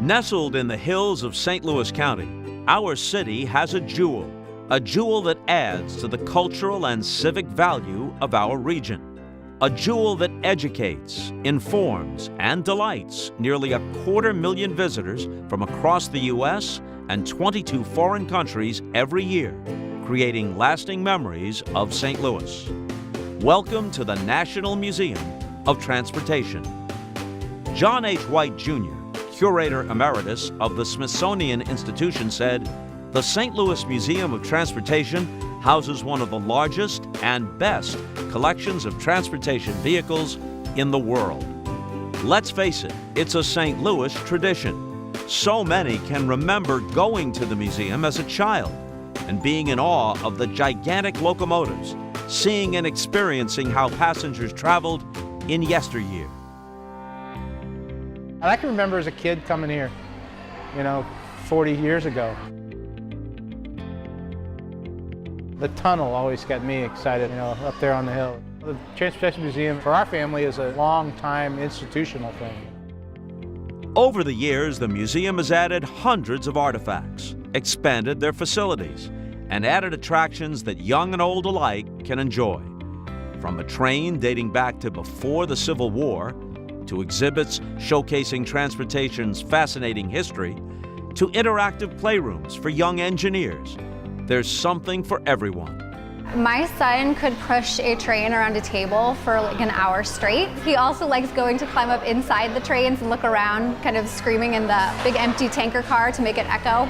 Nestled in the hills of St. Louis County, our city has a jewel that adds to the cultural and civic value of our region. A jewel that educates, informs, and delights nearly 250,000 visitors from across the U.S. and 22 foreign countries every year, creating lasting memories of St. Louis. Welcome to the National Museum of Transportation. John H. White, Jr., Curator Emeritus of the Smithsonian Institution, said, "The St. Louis Museum of Transportation houses one of the largest and best collections of transportation vehicles in the world." Let's face it, it's a St. Louis tradition. So many can remember going to the museum as a child and being in awe of the gigantic locomotives, seeing and experiencing how passengers traveled in yesteryear. I can remember as a kid coming here, 40 years ago. The tunnel always got me excited, up there on the hill. The Transportation Museum for our family is a long-time institutional thing. Over the years, the museum has added hundreds of artifacts, expanded their facilities, and added attractions that young and old alike can enjoy. From a train dating back to before the Civil War, to exhibits showcasing transportation's fascinating history, to interactive playrooms for young engineers, there's something for everyone. My son could push a train around a table for like an hour straight. He also likes going to climb up inside the trains and look around, kind of screaming in the big empty tanker car to make it echo.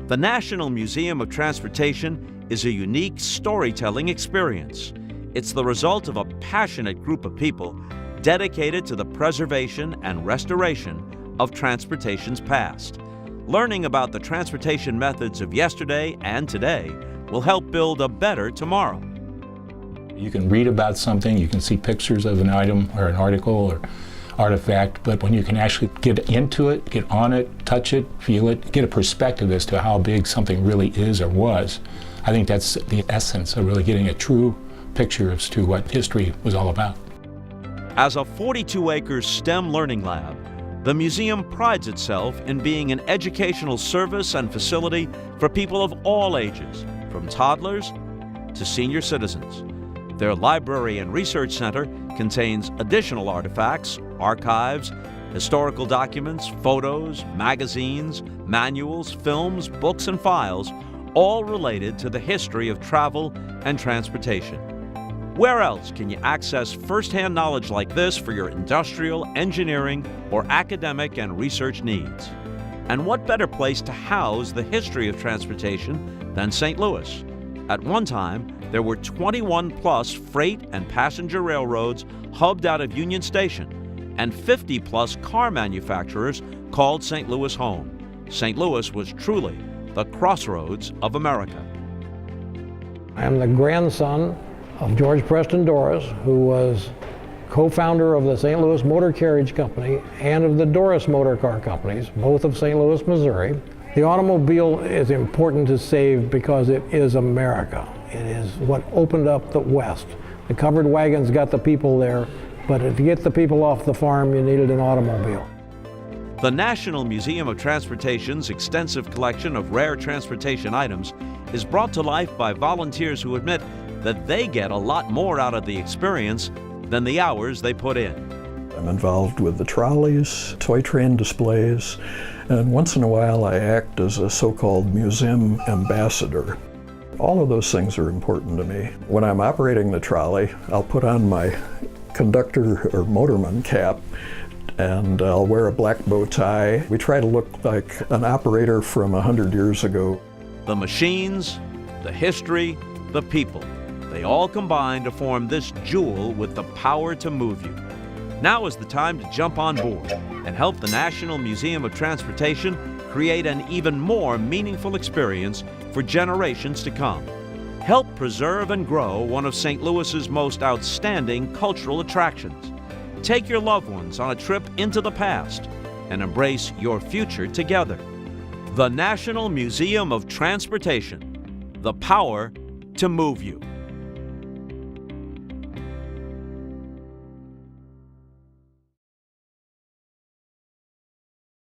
The National Museum of Transportation is a unique storytelling experience. It's the result of a passionate group of people dedicated to the preservation and restoration of transportation's past. Learning about the transportation methods of yesterday and today will help build a better tomorrow. You can read about something, you can see pictures of an item or an article or artifact, but when you can actually get into it, get on it, touch it, feel it, get a perspective as to how big something really is or was, I think that's the essence of really getting a true picture as to what history was all about. As a 42-acre STEM learning lab, the museum prides itself in being an educational service and facility for people of all ages, from toddlers to senior citizens. Their library and research center contains additional artifacts, archives, historical documents, photos, magazines, manuals, films, books, and files, all related to the history of travel and transportation. Where else can you access first-hand knowledge like this for your industrial, engineering, or academic and research needs? And what better place to house the history of transportation than St. Louis? At one time, there were 21-plus freight and passenger railroads hubbed out of Union Station, and 50-plus car manufacturers called St. Louis home. St. Louis was truly the crossroads of America. I am the grandson of George Preston Doris, who was co-founder of the St. Louis Motor Carriage Company and of the Doris Motor Car Companies, both of St. Louis, Missouri. The automobile is important to save because it is America. It is what opened up the West. The covered wagons got the people there, but to get the people off the farm, you needed an automobile. The National Museum of Transportation's extensive collection of rare transportation items is brought to life by volunteers who admit that they get a lot more out of the experience than the hours they put in. I'm involved with the trolleys, toy train displays, and once in a while I act as a so-called museum ambassador. All of those things are important to me. When I'm operating the trolley, I'll put on my conductor or motorman cap and I'll wear a black bow tie. We try to look like an operator from 100 years ago. The machines, the history, the people, they all combine to form this jewel with the power to move you. Now is the time to jump on board and help the National Museum of Transportation create an even more meaningful experience for generations to come. Help preserve and grow one of St. Louis's most outstanding cultural attractions. Take your loved ones on a trip into the past and embrace your future together. The National Museum of Transportation, the power to move you.